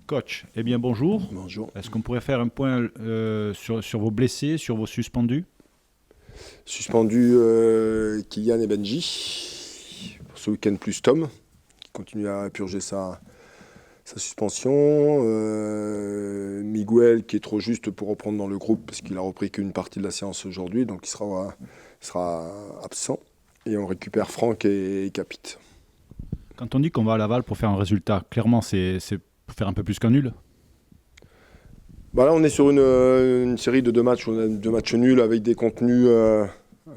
Coach, eh bien bonjour. Bonjour. Est-ce qu'on pourrait faire un point sur vos blessés, sur vos suspendus? Suspendu Kylian et Benji pour ce week-end plus Tom qui continue à purger sa suspension. Miguel qui est trop juste pour reprendre dans le groupe parce qu'il a repris qu'une partie de la séance aujourd'hui, donc il sera absent. Et on récupère Franck et Capit. Quand on dit qu'on va à Laval pour faire un résultat, clairement c'est pour faire un peu plus qu'un nul. Bah là on est sur une série de deux matchs nuls avec des contenus un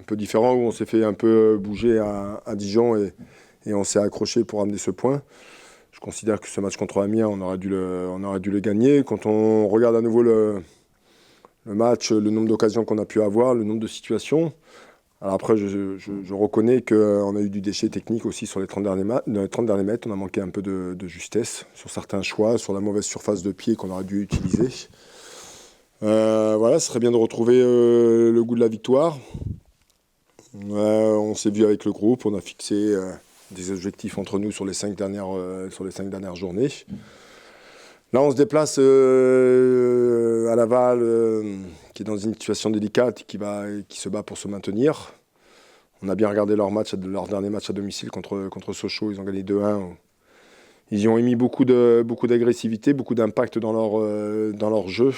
peu différents où on s'est fait un peu bouger à Dijon et on s'est accroché pour amener ce point. Je considère que ce match contre Amiens, on aurait dû le gagner. Quand on regarde à nouveau le match, le nombre d'occasions qu'on a pu avoir, le nombre de situations. Alors après, je reconnais qu'on a eu du déchet technique aussi sur les 30 derniers mètres. On a manqué un peu de justesse sur certains choix, sur la mauvaise surface de pied qu'on aurait dû utiliser. Voilà, ce serait bien de retrouver le goût de la victoire. On s'est vu avec le groupe, on a fixé des objectifs entre nous sur les 5 dernières journées. Là, on se déplace à Laval, qui est dans une situation délicate, qui se bat pour se maintenir. On a bien regardé leur dernier match à domicile contre Sochaux. Ils ont gagné 2-1. Ils y ont émis beaucoup d'agressivité, beaucoup d'impact dans leur jeu.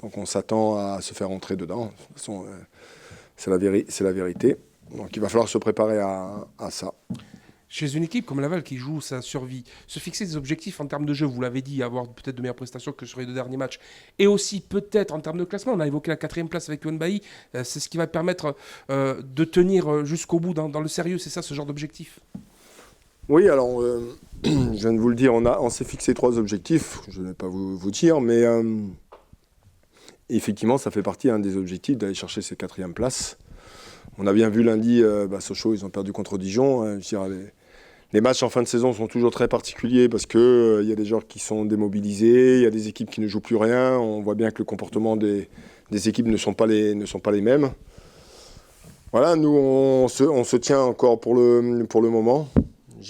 Donc on s'attend à se faire entrer dedans. De toute façon, c'est la vérité. Donc il va falloir se préparer à ça. Chez une équipe comme Laval qui joue sa survie, se fixer des objectifs en termes de jeu, vous l'avez dit, avoir peut-être de meilleures prestations que sur les deux derniers matchs, et aussi peut-être en termes de classement, on a évoqué la 4e place avec Yohan Bailly, c'est ce qui va permettre de tenir jusqu'au bout dans le sérieux, c'est ça ce genre d'objectif? Oui, alors je viens de vous le dire, on s'est fixé 3 objectifs, je ne vais pas vous dire, mais effectivement ça fait partie des objectifs d'aller chercher ces 4e places. On a bien vu lundi, Sochaux, ils ont perdu contre Dijon. Les matchs en fin de saison sont toujours très particuliers parce qu'il y a des joueurs qui sont démobilisés, il y a des équipes qui ne jouent plus rien. On voit bien que le comportement des équipes ne sont pas les mêmes. Voilà, nous, on se tient encore pour le moment.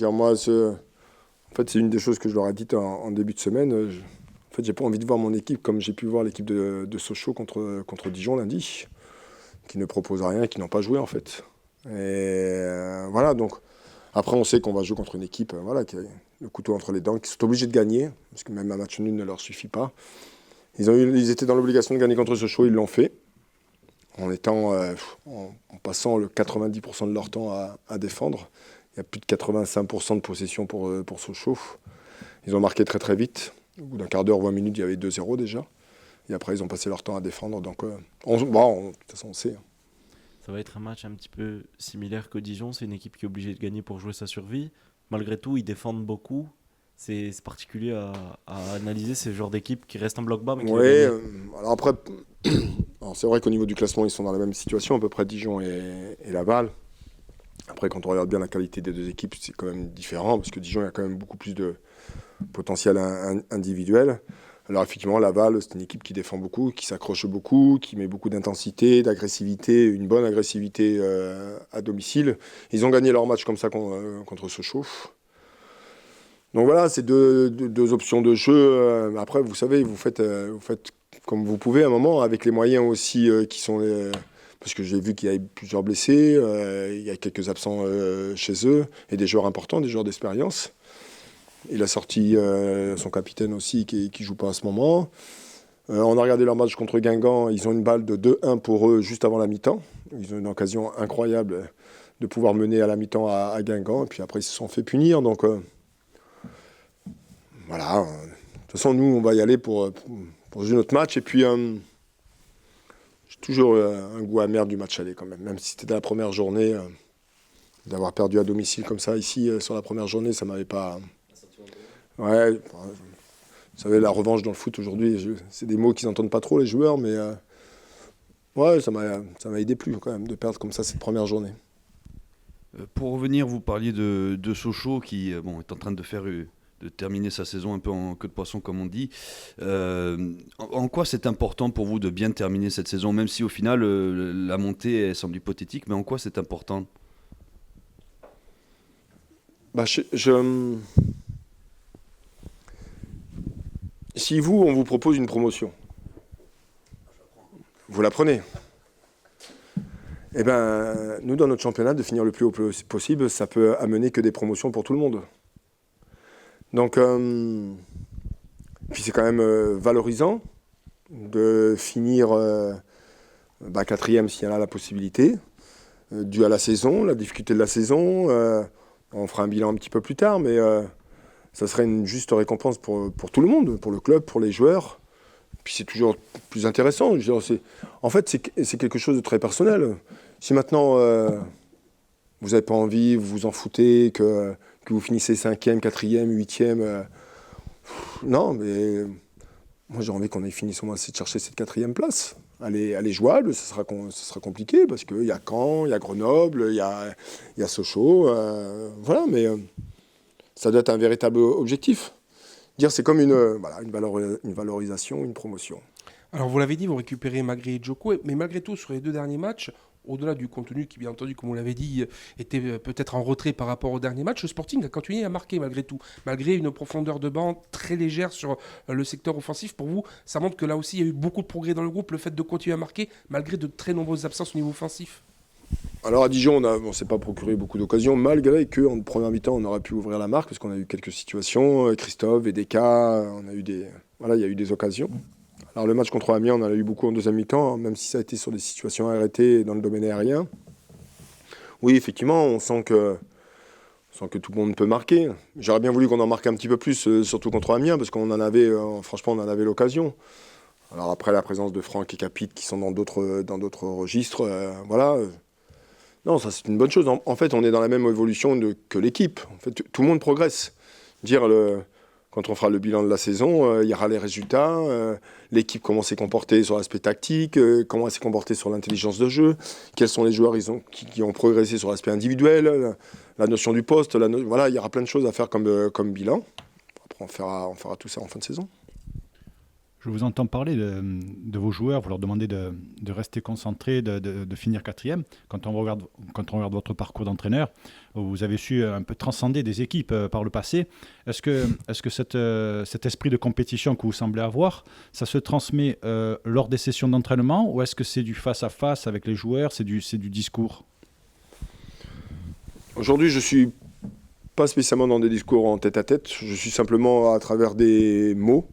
En fait, c'est une des choses que je leur ai dites en début de semaine. En fait, j'ai pas envie de voir mon équipe comme j'ai pu voir l'équipe de Sochaux contre Dijon lundi, qui ne proposent rien, qui n'ont pas joué en fait. Et voilà, donc après on sait qu'on va jouer contre une équipe qui a le couteau entre les dents, qui sont obligés de gagner, parce que même un match nul ne leur suffit pas. Ils étaient dans l'obligation de gagner contre Sochaux, ils l'ont fait, en passant le 90% de leur temps à défendre. Il y a plus de 85% de possession pour Sochaux. Ils ont marqué très très vite. Au bout d'un quart d'heure, 20 minutes, il y avait 2-0 déjà. Et après, ils ont passé leur temps à défendre. Donc, de toute façon, on sait. Ça va être un match un petit peu similaire que Dijon. C'est une équipe qui est obligée de gagner pour jouer sa survie. Malgré tout, ils défendent beaucoup. C'est particulier à analyser ces genres d'équipes qui restent en bloc bas. Mais oui, alors après, c'est vrai qu'au niveau du classement, ils sont dans la même situation, à peu près Dijon et Laval. Après, quand on regarde bien la qualité des deux équipes, c'est quand même différent, parce que Dijon, il y a quand même beaucoup plus de potentiel individuel. Alors effectivement, Laval, c'est une équipe qui défend beaucoup, qui s'accroche beaucoup, qui met beaucoup d'intensité, d'agressivité, une bonne agressivité à domicile. Ils ont gagné leur match comme ça contre Sochaux. Donc voilà, c'est deux options de jeu. Après, vous savez, vous faites comme vous pouvez à un moment, avec les moyens aussi qui sont... parce que j'ai vu qu'il y avait plusieurs blessés, il y a quelques absents chez eux, et des joueurs importants, des joueurs d'expérience. Il a sorti son capitaine aussi qui ne joue pas à ce moment. On a regardé leur match contre Guingamp. Ils ont une balle de 2-1 pour eux juste avant la mi-temps. Ils ont une occasion incroyable de pouvoir mener à la mi-temps à Guingamp. Et puis après, ils se sont fait punir. Donc voilà. De toute façon, nous, on va y aller pour jouer notre match. Et puis, j'ai toujours un goût amer du match aller quand même. Même si c'était la première journée, d'avoir perdu à domicile comme ça ici, sur la première journée, ça m'avait pas... Ouais, vous savez, la revanche dans le foot aujourd'hui, c'est des mots qu'ils n'entendent pas trop les joueurs, mais ouais, ça m'a aidé plus quand même de perdre comme ça cette première journée. Pour revenir, vous parliez de Sochaux qui est en train de terminer sa saison un peu en queue de poisson comme on dit. En quoi c'est important pour vous de bien terminer cette saison, même si au final la montée elle semble hypothétique, mais en quoi c'est important? Si on vous propose une promotion, vous la prenez. Eh bien, nous, dans notre championnat, de finir le plus haut possible, ça peut amener que des promotions pour tout le monde. Donc, puis c'est quand même valorisant de finir quatrième s'il y en a la possibilité, dû à la saison, la difficulté de la saison. On fera un bilan un petit peu plus tard, mais ça serait une juste récompense pour tout le monde, pour le club, pour les joueurs. Puis c'est toujours plus intéressant. Je veux dire, en fait, c'est quelque chose de très personnel. Si maintenant vous n'avez pas envie, vous vous en foutez, que vous finissez 5e, 4e, 8e, non, mais moi j'ai envie qu'on ait fini au moins de chercher cette 4e place. Elle est jouable, ce sera compliqué parce qu'il y a Caen, il y a Grenoble, il y a Sochaux. Voilà, mais ça doit être un véritable objectif. Dire c'est comme une valorisation, une promotion. Alors vous l'avez dit, vous récupérez Magré et Djoko, mais malgré tout, sur les 2 derniers matchs, au-delà du contenu qui, bien entendu, comme vous l'avez dit, était peut-être en retrait par rapport au dernier match, le Sporting a continué à marquer malgré tout. Malgré une profondeur de banc très légère sur le secteur offensif, pour vous, ça montre que là aussi, il y a eu beaucoup de progrès dans le groupe, le fait de continuer à marquer, malgré de très nombreuses absences au niveau offensif. Alors à Dijon, on ne s'est pas procuré beaucoup d'occasions, malgré qu'en première mi-temps, on aurait pu ouvrir la marque, parce qu'on a eu quelques situations. Christophe, Vedeka, il y a eu des occasions. Alors le match contre Amiens, on en a eu beaucoup en deuxième mi-temps, même si ça a été sur des situations arrêtées dans le domaine aérien. Oui, effectivement, on sent que tout le monde peut marquer. J'aurais bien voulu qu'on en marque un petit peu plus, surtout contre Amiens, parce qu'on en avait, franchement, on en avait l'occasion. Alors après, la présence de Franck et Capit qui sont dans d'autres registres, voilà. Non, ça c'est une bonne chose. En fait, on est dans la même évolution que l'équipe. En fait, tout le monde progresse. Quand on fera le bilan de la saison, il y aura les résultats, l'équipe comment s'est comportée sur l'aspect tactique, comment elle s'est comportée sur l'intelligence de jeu, quels sont les joueurs qui ont progressé sur l'aspect individuel, la notion du poste, voilà, il y aura plein de choses à faire comme bilan. Après, on fera tout ça en fin de saison. Je vous entends parler de vos joueurs, vous leur demandez de rester concentrés, de finir 4e. Quand on regarde votre parcours d'entraîneur, vous avez su un peu transcender des équipes par le passé. Est-ce que cet esprit de compétition que vous semblez avoir, ça se transmet lors des sessions d'entraînement ou est-ce que c'est du face-à-face avec les joueurs, c'est du discours ? Aujourd'hui, je ne suis pas spécialement dans des discours en tête-à-tête. Je suis simplement à travers des mots.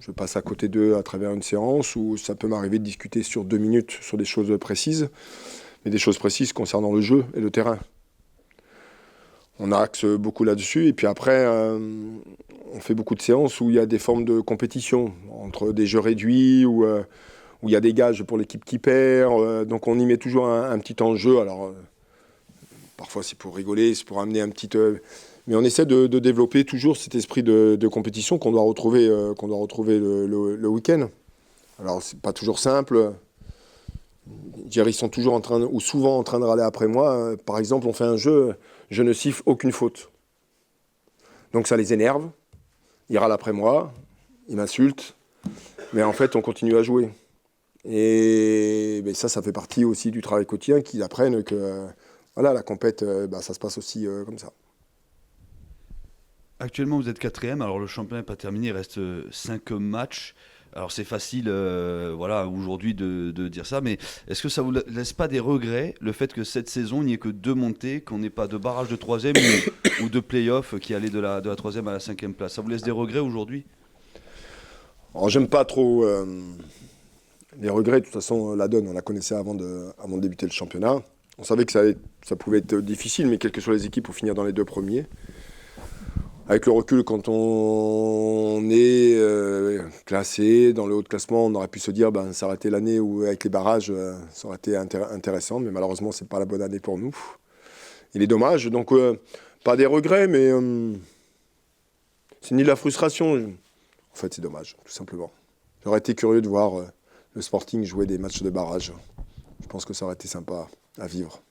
Je passe à côté d'eux à travers une séance où ça peut m'arriver de discuter sur 2 minutes sur des choses précises, mais des choses précises concernant le jeu et le terrain. On axe beaucoup là-dessus et puis après, on fait beaucoup de séances où il y a des formes de compétition, entre des jeux réduits où il y a des gages pour l'équipe qui perd, donc on y met toujours un petit enjeu. Alors, parfois c'est pour rigoler, c'est pour amener un petit... mais on essaie de développer toujours cet esprit de compétition qu'on doit retrouver le week-end. Alors, c'est pas toujours simple. Ils sont toujours souvent en train de râler après moi. Par exemple, on fait un jeu, je ne siffle aucune faute. Donc ça les énerve. Ils râlent après moi, ils m'insultent. Mais en fait, on continue à jouer. Et ça fait partie aussi du travail quotidien qu'ils apprennent que voilà, la compète, ça se passe aussi comme ça. Actuellement, vous êtes 4e. Alors, le championnat n'est pas terminé. Il reste 5 matchs. Alors, c'est facile aujourd'hui de dire ça. Mais est-ce que ça ne vous laisse pas des regrets, le fait que cette saison, il n'y ait que 2 montées, qu'on n'ait pas de barrage de 3e ou de play-off qui allait de la 3e à la 5e place? Ça vous laisse des regrets aujourd'hui? Alors, j'aime pas trop les regrets. De toute façon, la donne, on la connaissait avant de débuter le championnat. On savait que ça pouvait être difficile, mais quelles que soient les équipes, pour finir dans les 2 premiers. Avec le recul, quand on est classé dans le haut de classement, on aurait pu se dire ça aurait été l'année où, avec les barrages, ça aurait été intéressant. Mais malheureusement, ce n'est pas la bonne année pour nous. Il est dommage. Donc, pas des regrets, mais c'est ni de la frustration. En fait, c'est dommage, tout simplement. J'aurais été curieux de voir le Sporting jouer des matchs de barrage. Je pense que ça aurait été sympa à vivre.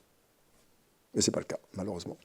Mais ce n'est pas le cas, malheureusement.